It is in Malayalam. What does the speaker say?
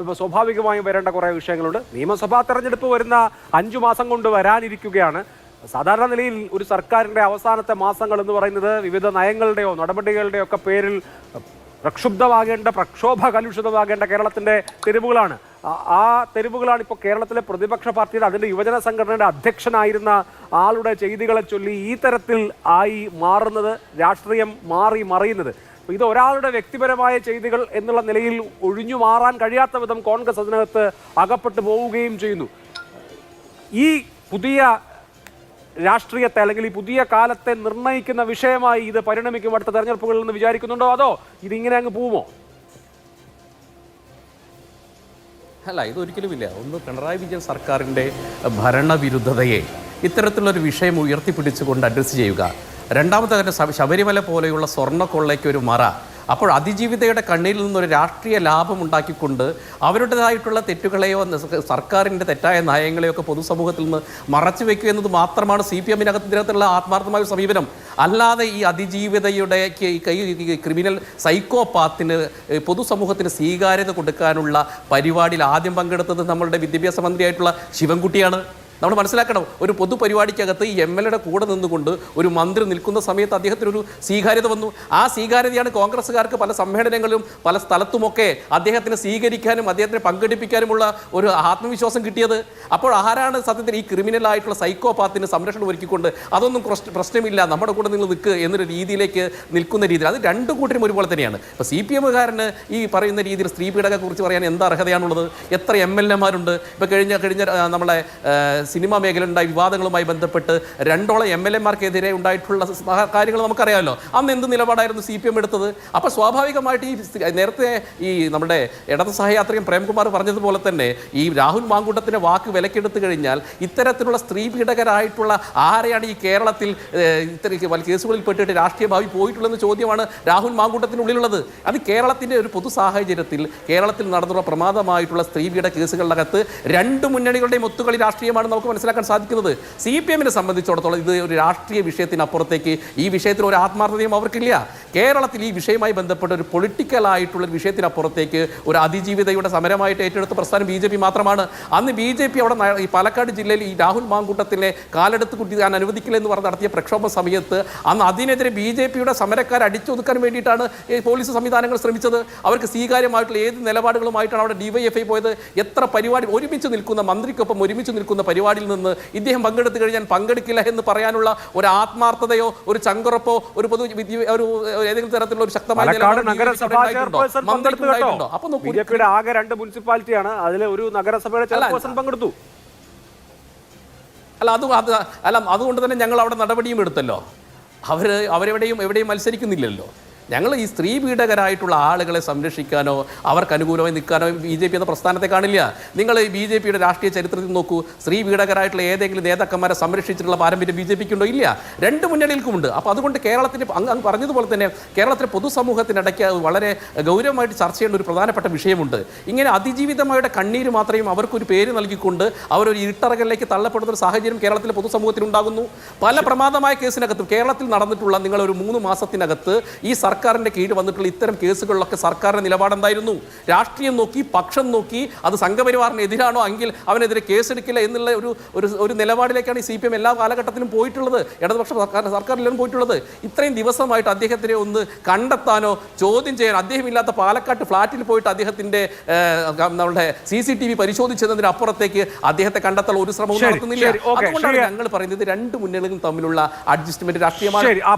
ഇപ്പോൾ സ്വാഭാവികമായും വരേണ്ട കുറേ വിഷയങ്ങളുണ്ട്. നിയമസഭാ തെരഞ്ഞെടുപ്പ് വരുന്ന 5 മാസം കൊണ്ട് വരാനിരിക്കുകയാണ്. സാധാരണ നിലയിൽ ഒരു സർക്കാരിൻ്റെ അവസാനത്തെ മാസങ്ങൾ എന്ന് പറയുന്നത് വിവിധ നയങ്ങളുടെയോ നടപടികളുടെയോ ഒക്കെ പേരിൽ പ്രക്ഷോഭ കലുഷിതമാകേണ്ട കേരളത്തിൻ്റെ തെരുവുകളാണ്. ആ തെരുവുകളാണ് ഇപ്പോൾ കേരളത്തിലെ പ്രതിപക്ഷ പാർട്ടിയുടെ അതിൻ്റെ യുവജന സംഘടനയുടെ അധ്യക്ഷനായിരുന്ന ആളുടെ ചെയ്തികളെ ചൊല്ലി ഈ തരത്തിൽ ആയി മാറുന്നത്, രാഷ്ട്രീയം മാറി മറിയുന്നത്. ഇത് ഒരാളുടെ വ്യക്തിപരമായ ചെയ്തികൾ എന്നുള്ള നിലയിൽ ഒഴിഞ്ഞു മാറാൻ കഴിയാത്ത വിധം കോൺഗ്രസ് അതിനകത്ത് അകപ്പെട്ടു പോവുകയും ചെയ്യുന്നു. ഈ പുതിയ രാഷ്ട്രീയത്തെ അല്ലെങ്കിൽ ഈ പുതിയ കാലത്തെ നിർണ്ണയിക്കുന്ന വിഷയമായി ഇത് പരിണമിക്കും അടുത്ത തെരഞ്ഞെടുപ്പുകളിൽ നിന്ന് വിചാരിക്കുന്നുണ്ടോ, അതോ ഇതിങ്ങനെ അങ്ങ് പോവുമോ? അല്ല, ഇതൊരിക്കലുമില്ല. ഒന്ന്, പിണറായി വിജയൻ സർക്കാരിൻ്റെ ഭരണവിരുദ്ധതയെ ഇത്തരത്തിലുള്ളൊരു വിഷയം ഉയർത്തിപ്പിടിച്ചുകൊണ്ട് അഡ്രസ്സ് ചെയ്യുക. രണ്ടാമത്തെ കാര്യം, ശബരിമല പോലെയുള്ള സ്വർണ്ണക്കൊള്ളയ്ക്ക് ഒരു മറ. അപ്പോൾ അതിജീവിതയുടെ കണ്ണീരിൽ നിന്നൊരു രാഷ്ട്രീയ ലാഭം ഉണ്ടാക്കിക്കൊണ്ട് അവരുടേതായിട്ടുള്ള തെറ്റുകളെയോ സർക്കാരിൻ്റെ തെറ്റായ നയങ്ങളെയോ ഒക്കെ പൊതുസമൂഹത്തിൽ നിന്ന് മറച്ചു വയ്ക്കുക എന്നത് മാത്രമാണ് CPM-നകത്തിനകത്തുള്ള ആത്മാർത്ഥമായ സമീപനം. അല്ലാതെ ഈ അതിജീവിതയുടെ ക്രിമിനൽ സൈക്കോപാത്തിന് പൊതുസമൂഹത്തിന് സ്വീകാര്യത കൊടുക്കാനുള്ള പരിപാടിയിൽ ആദ്യം പങ്കെടുത്തത് നമ്മളുടെ വിദ്യാഭ്യാസ മന്ത്രിയായിട്ടുള്ള ശിവൻകുട്ടിയാണ്. നമ്മൾ മനസ്സിലാക്കണം, ഒരു പൊതുപരിപാടിക്കകത്ത് ഈ MLA-യുടെ കൂടെ നിന്നുകൊണ്ട് ഒരു മന്ത്രി നിൽക്കുന്ന സമയത്ത് അദ്ദേഹത്തിനൊരു സ്വീകാര്യത വന്നു. ആ സ്വീകാര്യതയാണ് കോൺഗ്രസ്സുകാർക്ക് പല സമ്മേളനങ്ങളിലും പല സ്ഥലത്തുമൊക്കെ അദ്ദേഹത്തിനെ സ്വീകരിക്കാനും അദ്ദേഹത്തിനെ പങ്കെടുപ്പിക്കാനുമുള്ള ഒരു ആത്മവിശ്വാസം കിട്ടിയത്. അപ്പോൾ ആരാണ് സത്യത്തിൽ ഈ ക്രിമിനലായിട്ടുള്ള സൈക്കോപാത്തിന് സംരക്ഷണം ഒരുക്കിക്കൊണ്ട് അതൊന്നും പ്രശ്നമില്ല, നമ്മുടെ കൂടെ നിങ്ങൾ നിൽക്കുക എന്നൊരു രീതിയിലേക്ക് നിൽക്കുന്ന രീതിയിൽ അത് രണ്ടു കൂട്ടരും ഒരുപോലെ തന്നെയാണ്. ഇപ്പോൾ CPM-കാരന് ഈ പറയുന്ന രീതിയിൽ സ്ത്രീ പീഡനത്തെക്കുറിച്ച് പറയാൻ എന്താ അർഹതയാണുള്ളത്? എത്ര MLA-മാരുണ്ട്? ഇപ്പോൾ കഴിഞ്ഞ നമ്മളെ സിനിമാ മേഖലയിലുണ്ടായ വിവാദങ്ങളുമായി ബന്ധപ്പെട്ട് 2ഓളം MLA-മാർക്കെതിരെ ഉണ്ടായിട്ടുള്ള കാര്യങ്ങൾ നമുക്കറിയാമല്ലോ. അന്ന് എന്ത് നിലപാടായിരുന്നു CPM എടുത്തത്? അപ്പോൾ സ്വാഭാവികമായിട്ട് ഈ നേരത്തെ ഈ നമ്മുടെ ഇടത് സഹയാത്രികൻ പ്രേംകുമാർ പറഞ്ഞതുപോലെ തന്നെ ഈ രാഹുൽ മാങ്കൂട്ടത്തിൻ്റെ വാക്ക് വിലക്കെടുത്തു കഴിഞ്ഞാൽ ഇത്തരത്തിലുള്ള സ്ത്രീ പീഡകരായിട്ടുള്ള ആരെയാണ് ഈ കേരളത്തിൽ ഇത്തരം കേസുകളിൽ പെട്ടിട്ട് രാഷ്ട്രീയ ഭാവി പോയിട്ടുള്ളതെന്ന ചോദ്യമാണ് രാഹുൽ മാങ്കൂട്ടത്തിനുള്ളിലുള്ളത്. അത് കേരളത്തിൻ്റെ ഒരു പൊതു സാഹചര്യത്തിൽ കേരളത്തിൽ നടന്നുള്ള പ്രമാദമായിട്ടുള്ള സ്ത്രീ പീഡ കേസുകളിനകത്ത് രണ്ട് മുന്നണികളുടെയും ഒത്തുകളി രാഷ്ട്രീയമാണ് നമുക്ക് മനസ്സിലാക്കാൻ സാധിക്കുന്നത്. CPM-നെ സംബന്ധിച്ചിടത്തോളം ഇത് ഒരു രാഷ്ട്രീയ വിഷയത്തിനപ്പുറത്തേക്ക് ഈ വിഷയത്തിൽ ഒരു ആത്മാർത്ഥതയും അവർക്കില്ല. കേരളത്തിൽ ഈ വിഷയവുമായി ബന്ധപ്പെട്ട ഒരു പൊളിറ്റിക്കലായിട്ടുള്ള വിഷയത്തിനപ്പുറത്തേക്ക് ഒരു അതിജീവിതയുടെ സമരമായിട്ട് ഏറ്റെടുത്ത പ്രസ്ഥാനം BJP മാത്രമാണ്. അന്ന് BJP അവിടെ ഈ പാലക്കാട് ജില്ലയിൽ ഈ രാഹുൽ മാങ്കൂട്ടത്തിനെ കാലെടുത്ത് കുട്ടിക്കാൻ അനുവദിക്കില്ല എന്ന് പറഞ്ഞ് നടത്തിയ പ്രക്ഷോഭ സമയത്ത് അന്ന് അതിനെതിരെ BJP-യുടെ സമരക്കാർ അടിച്ചൊതുക്കാൻ വേണ്ടിയിട്ടാണ് പോലീസ് സംവിധാനങ്ങൾ ശ്രമിച്ചത്. അവർക്ക് സ്വീകാര്യമായിട്ടുള്ള ഏത് നിലപാടുകളുമായിട്ടാണ് അവിടെ DYFI പോയത്? എത്ര പരിപാടി ഒരുമിച്ച് നിൽക്കുന്ന മന്ത്രിക്കൊപ്പം ഒരുമിച്ച് നിൽക്കുന്ന പരിപാടിയിൽ നിന്ന് ഇദ്ദേഹം പങ്കെടുത്തു കഴിഞ്ഞാൽ പങ്കെടുക്കില്ല എന്ന് പറയാനുള്ള ഒരു ആത്മാർത്ഥതയോ ഒരു ചങ്കുറപ്പോ ഒരു ഏതെങ്കിലും തരത്തിലുള്ള ഒരു ശക്തമായ BJP-യുടെ ആകെ 2 മുനിസിപ്പാലിറ്റിയാണ്, അതിലെ ഒരു നഗരസഭയുടെ ചെയർപേഴ്സൺ പങ്കെടുത്തു. അതുകൊണ്ട് തന്നെ ഞങ്ങൾ അവിടെ നടപടിയും എടുത്തല്ലോ. അവരെവിടെയും മത്സരിക്കുന്നില്ലല്ലോ. ഞങ്ങൾ ഈ സ്ത്രീ പീഡകരായിട്ടുള്ള ആളുകളെ സംരക്ഷിക്കാനോ അവർക്ക് അനുകൂലമായി നിൽക്കാനോ BJP എന്ന പ്രസ്ഥാനത്തെ കാണില്ല. നിങ്ങൾ ഈ BJP-യുടെ രാഷ്ട്രീയ ചരിത്രത്തിൽ നോക്കൂ, സ്ത്രീ പീഡകരായിട്ടുള്ള ഏതെങ്കിലും നേതാക്കന്മാരെ സംരക്ഷിച്ചിട്ടുള്ള പാരമ്പര്യം BJP-ക്ക് ഉണ്ടോ? ഇല്ല. രണ്ട് മുന്നണികൾക്കുമുണ്ട്. അപ്പോൾ അതുകൊണ്ട് കേരളത്തിന് അങ്ങ് പറഞ്ഞതുപോലെ തന്നെ കേരളത്തിലെ പൊതുസമൂഹത്തിനിടയ്ക്ക് വളരെ ഗൗരവമായിട്ട് ചർച്ച ചെയ്യേണ്ട ഒരു പ്രധാനപ്പെട്ട വിഷയമുണ്ട്. ഇങ്ങനെ അതിജീവിതമായുടെ കണ്ണീര് മാത്രമേ അവർക്കൊരു പേര് നൽകിക്കൊണ്ട് അവരൊരു ഇരുട്ടറകളിലേക്ക് തള്ളപ്പെടുന്ന ഒരു സാഹചര്യം കേരളത്തിലെ പൊതുസമൂഹത്തിനുണ്ടാകുന്നു. പല പ്രമാദമായ കേസിനകത്തും കേരളത്തിൽ നടന്നിട്ടുള്ള നിങ്ങളൊരു 3 മാസത്തിനകത്ത് ഈ സർക്കാരിൻ്റെ കീഴിൽ വന്നിട്ടുള്ള ഇത്തരം കേസുകളിലൊക്കെ സർക്കാരിൻ്റെ നിലപാടെന്തായിരുന്നു? രാഷ്ട്രീയം നോക്കി, പക്ഷം നോക്കി, അത് സംഘപരിവാറിന് എതിരാണോ എങ്കിൽ അവനെതിരെ കേസെടുക്കില്ല എന്നുള്ള ഒരു നിലപാടിലേക്കാണ് ഈ CPM എല്ലാ കാലഘട്ടത്തിലും പോയിട്ടുള്ളത്. ഇടതുപക്ഷ സർക്കാരിലും പോയിട്ടുള്ളത്. ഇത്രയും ദിവസമായിട്ട് അദ്ദേഹത്തിനെ ഒന്ന് കണ്ടെത്താനോ ചോദ്യം ചെയ്യാൻ അദ്ദേഹമില്ലാത്ത പാലക്കാട്ട് ഫ്ലാറ്റിൽ പോയിട്ട് അദ്ദേഹത്തിൻ്റെ നമ്മളുടെ CCTV പരിശോധിച്ചതിന് അപ്പുറത്തേക്ക് അദ്ദേഹത്തെ കണ്ടെത്താൻ ഒരു ശ്രമവും നടത്തുന്നില്ല. അതുകൊണ്ടാണ് ഞങ്ങൾ പറയുന്നത് രണ്ട് മുന്നണികളും തമ്മിലുള്ള അഡ്ജസ്റ്റ്മെന്റ് രാഷ്ട്രീയമാണ്.